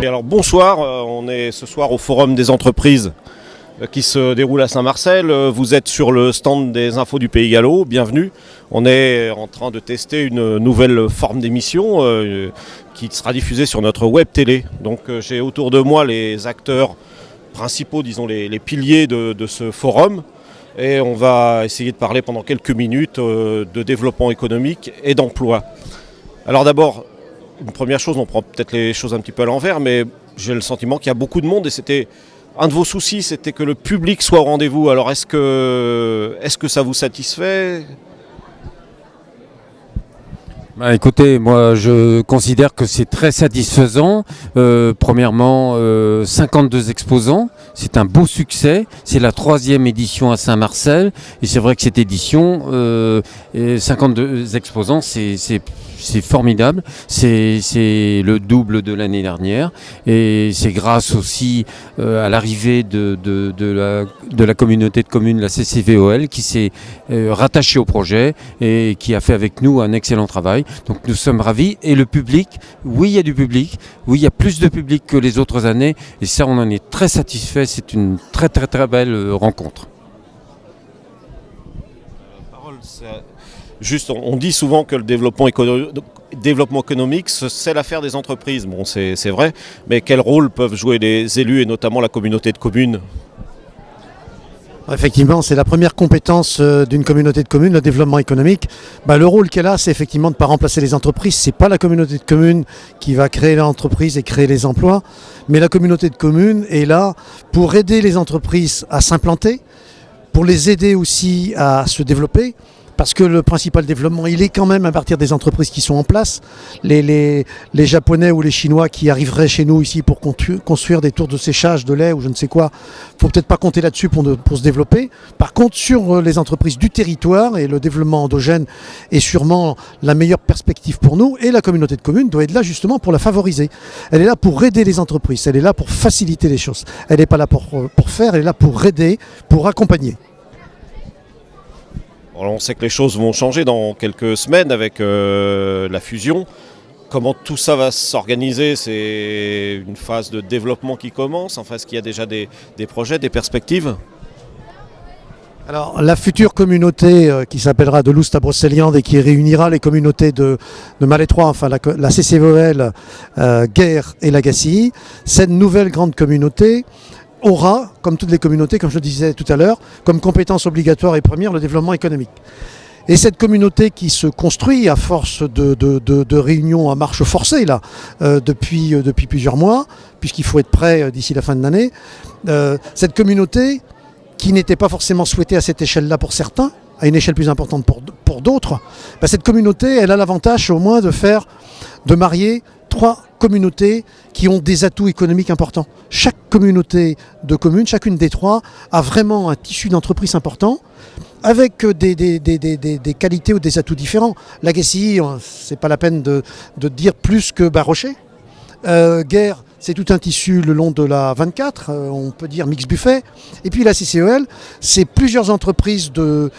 Oui, alors bonsoir, on est ce soir au Forum des entreprises qui se déroule à Saint-Marcel. Vous êtes sur le stand des infos du Pays Gallo, bienvenue. On est en train de tester une nouvelle forme d'émission qui sera diffusée sur notre web télé. Donc j'ai autour de moi les acteurs principaux, disons les piliers de ce forum. Et on va essayer de parler pendant quelques minutes de développement économique et d'emploi. Alors d'abord, une première chose, on prend peut-être les choses un petit peu à l'envers, mais j'ai le sentiment qu'il y a beaucoup de monde et c'était un de vos soucis, c'était que le public soit au rendez-vous. Alors est-ce que ça vous satisfait ? Écoutez, moi je considère que c'est très satisfaisant. Premièrement, 52 exposants, c'est un beau succès. C'est la 3e édition à Saint-Marcel. Et c'est vrai que cette édition, 52 exposants, c'est formidable. C'est le double de l'année dernière. Et c'est grâce aussi à l'arrivée de la communauté de communes, la CCVOL, qui s'est rattachée au projet et qui a fait avec nous un excellent travail. Donc nous sommes ravis. Et le public, oui, il y a du public. Oui, il y a plus de public que les autres années. Et ça, on en est très satisfait. C'est une très, très, très belle rencontre. Juste, on dit souvent que le développement économique, c'est l'affaire des entreprises. Bon, c'est vrai. Mais quel rôle peuvent jouer les élus et notamment la communauté de communes ? Effectivement, c'est la première compétence d'une communauté de communes, le développement économique. Le rôle qu'elle a, c'est effectivement de ne pas remplacer les entreprises. Ce n'est pas la communauté de communes qui va créer l'entreprise et créer les emplois, mais la communauté de communes est là pour aider les entreprises à s'implanter, pour les aider aussi à se développer. Parce que le principal développement, il est quand même à partir des entreprises qui sont en place. Les Japonais ou les Chinois qui arriveraient chez nous ici pour construire des tours de séchage de lait ou je ne sais quoi, il ne faut peut-être pas compter là-dessus pour se développer. Par contre, sur les entreprises du territoire, et le développement endogène est sûrement la meilleure perspective pour nous, et la communauté de communes doit être là justement pour la favoriser. Elle est là pour aider les entreprises, elle est là pour faciliter les choses. Elle n'est pas là pour faire, elle est là pour aider, pour accompagner. On sait que les choses vont changer dans quelques semaines avec la fusion. Comment tout ça va s'organiser ? C'est une phase de développement qui commence. Enfin, est-ce qu'il y a déjà des projets, des perspectives ? Alors, la future communauté qui s'appellera de l'Oust à Brocéliande et qui réunira les communautés de Malétroit, enfin la CCVOL, Guerre et Lagacilly, cette nouvelle grande communauté aura, comme toutes les communautés, comme je le disais tout à l'heure, comme compétence obligatoire et première le développement économique. Et cette communauté qui se construit à force de réunions à marche forcée là, depuis plusieurs mois, puisqu'il faut être prêt d'ici la fin de l'année, cette communauté qui n'était pas forcément souhaitée à cette échelle-là pour certains, à une échelle plus importante pour d'autres, cette communauté, elle a l'avantage au moins de marier 3 communautés qui ont des atouts économiques importants. Chaque communauté de communes, chacune des 3, a vraiment un tissu d'entreprise important avec des qualités ou des atouts différents. Lagacilly, c'est pas la peine de dire plus que Rocher. Guerre, c'est tout un tissu le long de la 24, on peut dire mix buffet. Et puis la CCEL, c'est plusieurs entreprises de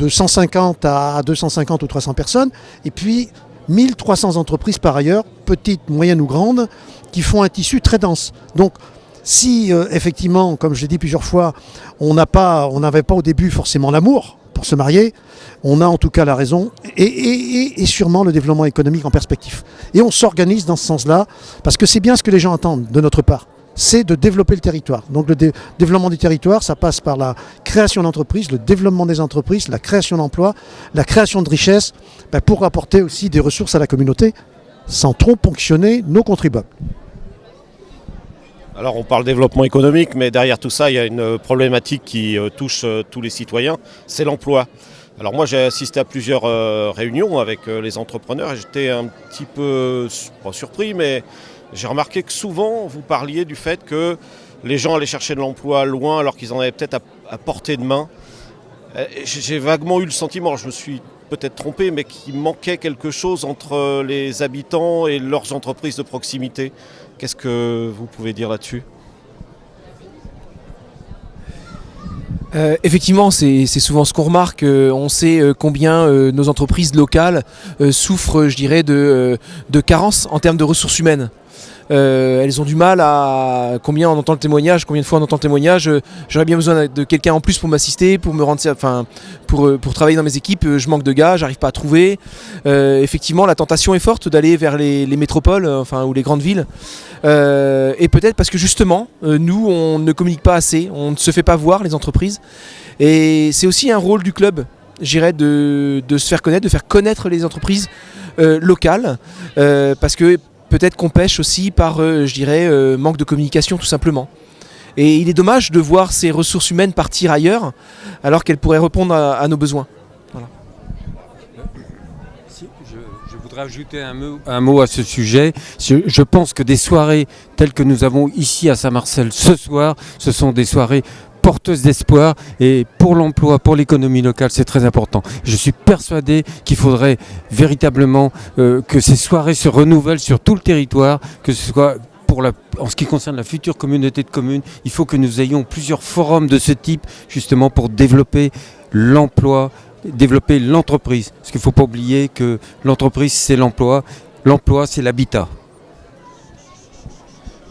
150 à 250 ou 300 personnes. Et puis 1300 entreprises par ailleurs, petites, moyennes ou grandes, qui font un tissu très dense. Donc si effectivement, comme je l'ai dit plusieurs fois, on n'avait pas au début forcément l'amour pour se marier, on a en tout cas la raison et sûrement le développement économique en perspective. Et on s'organise dans ce sens-là, parce que c'est bien ce que les gens attendent de notre part, c'est de développer le territoire. Donc le développement du territoire, ça passe par la création d'entreprises, le développement des entreprises, la création d'emplois, la création de richesses, pour apporter aussi des ressources à la communauté, sans trop ponctionner nos contribuables. Alors on parle développement économique, mais derrière tout ça, il y a une problématique qui touche tous les citoyens, c'est l'emploi. Alors moi j'ai assisté à plusieurs réunions avec les entrepreneurs et j'étais un petit peu, pas surpris, mais j'ai remarqué que souvent vous parliez du fait que les gens allaient chercher de l'emploi loin alors qu'ils en avaient peut-être à portée de main. J'ai vaguement eu le sentiment, je me suis peut-être trompé, mais qu'il manquait quelque chose entre les habitants et leurs entreprises de proximité. Qu'est-ce que vous pouvez dire là-dessus ? Effectivement, c'est souvent ce qu'on remarque. On sait combien nos entreprises locales souffrent, je dirais, de carences en termes de ressources humaines. elles ont du mal à... Combien de fois on entend le témoignage, j'aurais bien besoin de quelqu'un en plus pour m'assister, pour me rendre, pour travailler dans mes équipes, je manque de gars, j'arrive pas à trouver. Effectivement, la tentation est forte d'aller vers les métropoles, ou les grandes villes. Et peut-être parce que justement, nous, on ne communique pas assez, on ne se fait pas voir les entreprises. Et c'est aussi un rôle du club, j'irais, de se faire connaître, de faire connaître les entreprises locales, parce que peut-être qu'on pêche aussi par, manque de communication tout simplement. Et il est dommage de voir ces ressources humaines partir ailleurs, alors qu'elles pourraient répondre à nos besoins. Voilà. Je voudrais ajouter un mot à ce sujet. Je pense que des soirées telles que nous avons ici à Saint-Marcel ce soir, ce sont des soirées porteuse d'espoir, et pour l'emploi, pour l'économie locale, c'est très important. Je suis persuadé qu'il faudrait véritablement que ces soirées se renouvellent sur tout le territoire, que ce soit en ce qui concerne la future communauté de communes. Il faut que nous ayons plusieurs forums de ce type, justement pour développer l'emploi, développer l'entreprise. Parce qu'il ne faut pas oublier que l'entreprise, c'est l'emploi, c'est l'habitat.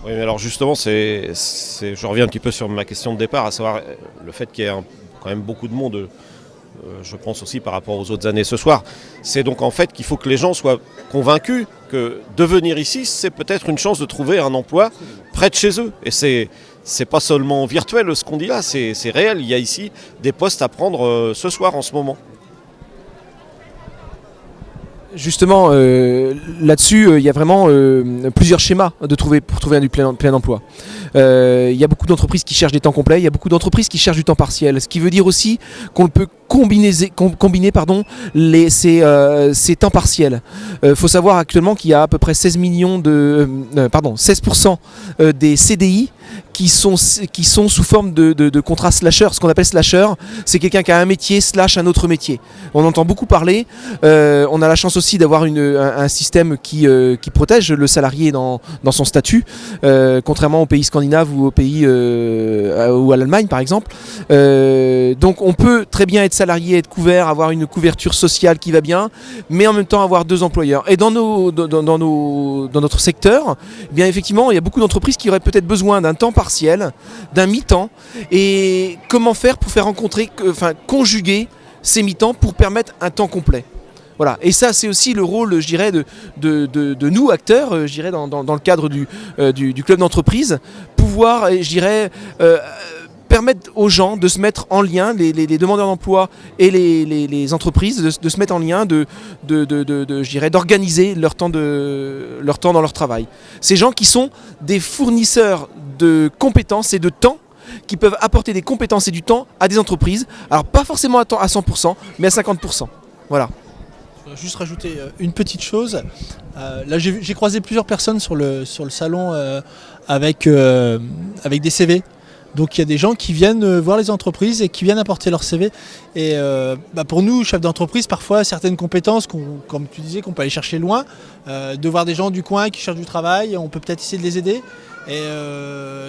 Oui, mais alors justement, je reviens un petit peu sur ma question de départ, à savoir le fait qu'il y ait quand même beaucoup de monde, je pense aussi par rapport aux autres années ce soir. C'est donc en fait qu'il faut que les gens soient convaincus que de venir ici, c'est peut-être une chance de trouver un emploi près de chez eux. Et c'est pas seulement virtuel ce qu'on dit là, c'est réel. Il y a ici des postes à prendre ce soir en ce moment. Justement, là-dessus, il y a vraiment plusieurs schémas pour trouver du plein emploi. Il y a beaucoup d'entreprises qui cherchent des temps complets, il y a beaucoup d'entreprises qui cherchent du temps partiel, ce qui veut dire aussi qu'on peut combiner ces temps partiels. Faut savoir actuellement qu'il y a à peu près 16% des CDI qui sont sous forme de contrats slasher. Ce qu'on appelle slasher, c'est quelqu'un qui a un métier / un autre métier. On entend beaucoup parler. On a la chance aussi d'avoir un système qui protège le salarié dans son statut, contrairement aux pays scandinaves ou aux pays ou à l'Allemagne par exemple. Donc on peut très bien être salarié, être couvert, avoir une couverture sociale qui va bien, mais en même temps avoir deux employeurs. Et dans notre secteur, eh bien effectivement, il y a beaucoup d'entreprises qui auraient peut-être besoin d'un temps partiel, d'un mi-temps. Et comment faire pour faire conjuguer ces mi-temps pour permettre un temps complet. Voilà. Et ça, c'est aussi le rôle, je dirais, de nous, acteurs, je dirais, dans le cadre du club d'entreprise, pouvoir, je dirais, permettre aux gens de se mettre en lien, les demandeurs d'emploi et les entreprises, de se mettre en lien, je dirais, d'organiser leur temps dans leur travail. Ces gens qui sont des fournisseurs de compétences et de temps, qui peuvent apporter des compétences et du temps à des entreprises. Alors pas forcément à 100%, mais à 50%. Voilà. Je voudrais juste rajouter une petite chose. Là, j'ai croisé plusieurs personnes sur le salon avec des CV. Donc il y a des gens qui viennent voir les entreprises et qui viennent apporter leur CV. Et pour nous, chefs d'entreprise, parfois certaines compétences, comme tu disais, qu'on peut aller chercher loin, de voir des gens du coin qui cherchent du travail, on peut peut-être essayer de les aider. Et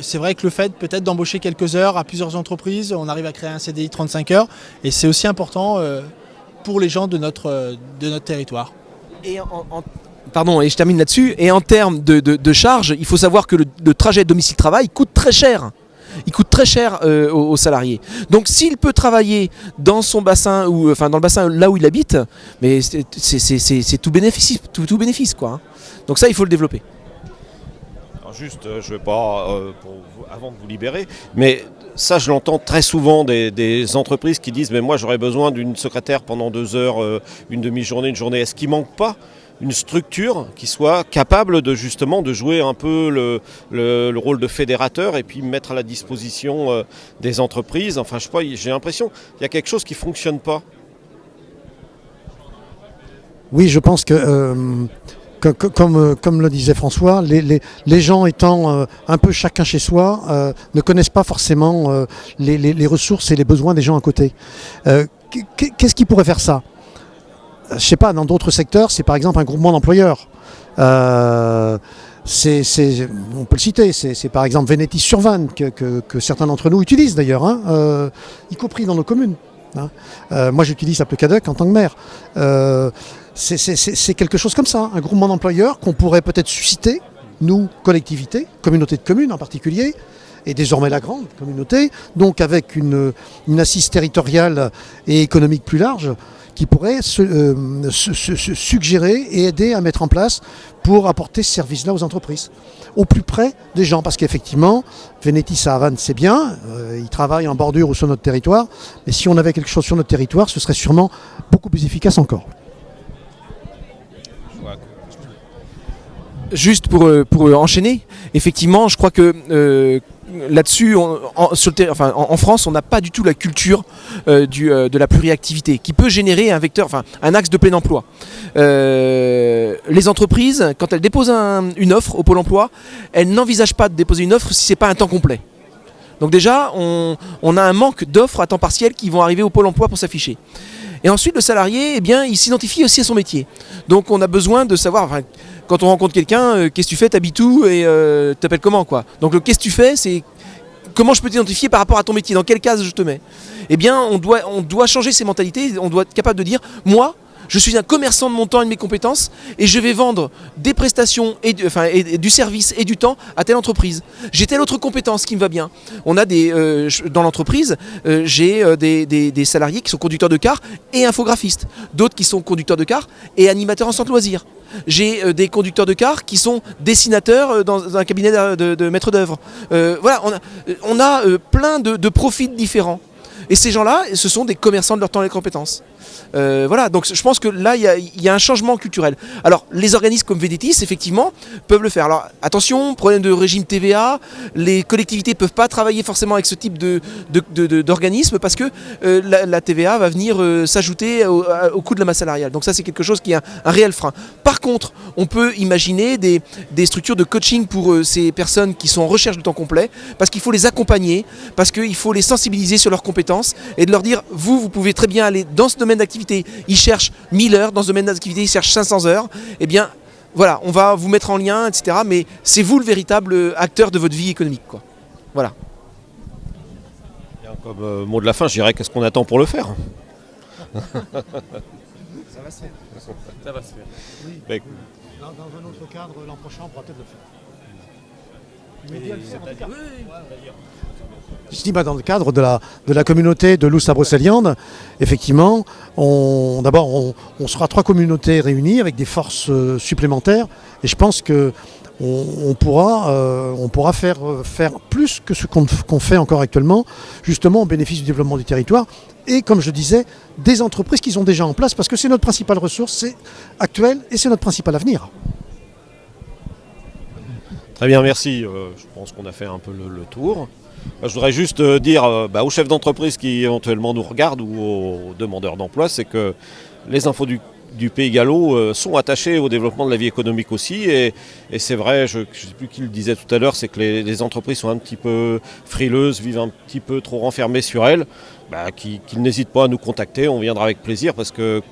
c'est vrai que le fait peut-être d'embaucher quelques heures à plusieurs entreprises, on arrive à créer un CDI 35 heures. Et c'est aussi important pour les gens de notre territoire. Et Pardon, et je termine là-dessus. Et en termes de charges, il faut savoir que le trajet domicile-travail coûte très cher. Il coûte très cher aux salariés. Donc s'il peut travailler dans son bassin, dans le bassin là où il habite, mais c'est tout bénéfice quoi. Hein. Donc ça, il faut le développer. Alors juste, je ne veux pas, avant de vous libérer, mais ça je l'entends très souvent des entreprises qui disent « mais moi j'aurais besoin d'une secrétaire pendant 2 heures, une demi-journée, une journée ». Est-ce qu'il ne manque pas une structure qui soit capable de justement de jouer un peu le rôle de fédérateur et puis mettre à la disposition des entreprises? Enfin, je sais pas, j'ai l'impression qu'il y a quelque chose qui ne fonctionne pas. Oui, je pense que, comme le disait François, les gens étant un peu chacun chez soi, ne connaissent pas forcément les ressources et les besoins des gens à côté. Qu'est-ce qui pourrait faire ça ? Je ne sais pas, dans d'autres secteurs, c'est par exemple un groupement d'employeurs. On peut le citer, c'est par exemple Vénétis-sur-Vanne, que certains d'entre nous utilisent d'ailleurs, hein, y compris dans nos communes. Hein. Moi j'utilise Applecaduc en tant que maire. C'est quelque chose comme ça, un groupement d'employeurs qu'on pourrait peut-être susciter nous, collectivités, communautés de communes en particulier, et désormais la grande communauté, donc avec une assise territoriale et économique plus large, qui pourrait se suggérer et aider à mettre en place pour apporter ce service-là aux entreprises, au plus près des gens. Parce qu'effectivement, Venetis à Havane, c'est bien, ils travaillent en bordure ou sur notre territoire, mais si on avait quelque chose sur notre territoire, ce serait sûrement beaucoup plus efficace encore. Juste pour enchaîner, effectivement, je crois que là-dessus, en France, on n'a pas du tout la culture de la pluriactivité qui peut générer un vecteur, un axe de plein emploi. Les entreprises, quand elles déposent une offre au Pôle emploi, elles n'envisagent pas de déposer une offre si ce n'est pas un temps complet. Donc déjà, on a un manque d'offres à temps partiel qui vont arriver au Pôle emploi pour s'afficher. Et ensuite, le salarié, eh bien, il s'identifie aussi à son métier. Donc on a besoin de savoir, quand on rencontre quelqu'un, qu'est-ce que tu fais, t'habites où et t'appelles comment, quoi. Donc le qu'est-ce que tu fais, c'est comment je peux t'identifier par rapport à ton métier, dans quelle case je te mets. Eh bien, on doit changer ses mentalités, on doit être capable de dire, moi, je suis un commerçant de mon temps et de mes compétences et je vais vendre des prestations et du service et du temps à telle entreprise. J'ai telle autre compétence qui me va bien. On a dans l'entreprise, j'ai des salariés qui sont conducteurs de car et infographistes. D'autres qui sont conducteurs de car et animateurs en centre loisirs. J'ai des conducteurs de car qui sont dessinateurs dans un cabinet de maître d'œuvre. Voilà, on a plein de profils différents. Et ces gens-là, ce sont des commerçants de leur temps et de compétences. Voilà, donc je pense que là, il y a un changement culturel. Alors, les organismes comme Venetis, effectivement, peuvent le faire. Alors, attention, problème de régime TVA, les collectivités ne peuvent pas travailler forcément avec ce type d'organisme parce que la TVA va venir s'ajouter au coût de la masse salariale. Donc ça, c'est quelque chose qui est un réel frein. Par contre, on peut imaginer des structures de coaching pour ces personnes qui sont en recherche de temps complet, parce qu'il faut les accompagner, parce qu'il faut les sensibiliser sur leurs compétences et de leur dire, vous pouvez très bien aller dans ce domaine d'activité, ils cherchent 1000 heures, dans ce domaine d'activité, ils cherchent 500 heures, eh bien, voilà, on va vous mettre en lien, etc. Mais c'est vous le véritable acteur de votre vie économique, quoi. Voilà. Bien, comme mot de la fin, je dirais qu'est-ce qu'on attend pour le faire. Ça va se faire. Ça va se faire. Oui. Ben, Dans un autre cadre, l'an prochain, on pourra peut-être le faire. Je dis dans le cadre de la communauté de Lousses-à-Brocéliande, effectivement, on sera 3 communautés réunies avec des forces supplémentaires et je pense que on pourra faire plus que ce qu'on fait encore actuellement, justement au bénéfice du développement du territoire et, comme je disais, des entreprises qui sont déjà en place parce que c'est notre principale ressource, c'est actuel et c'est notre principal avenir. Très bien, merci. Je pense qu'on a fait un peu le tour. Je voudrais juste dire aux chefs d'entreprise qui éventuellement nous regardent ou aux demandeurs d'emploi, c'est que les infos du Pays Gallo sont attachées au développement de la vie économique aussi. Et c'est vrai, je ne sais plus qui le disait tout à l'heure, c'est que les entreprises sont un petit peu frileuses, vivent un petit peu trop renfermées sur elles, qu'ils n'hésitent pas à nous contacter, on viendra avec plaisir parce que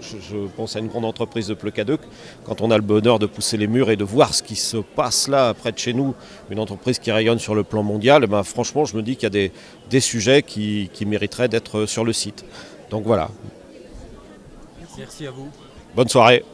je pense à une grande entreprise de Plecaduc. Quand on a le bonheur de pousser les murs et de voir ce qui se passe là, près de chez nous, une entreprise qui rayonne sur le plan mondial, franchement, je me dis qu'il y a des sujets qui mériteraient d'être sur le site. Donc voilà. Merci à vous. Bonne soirée.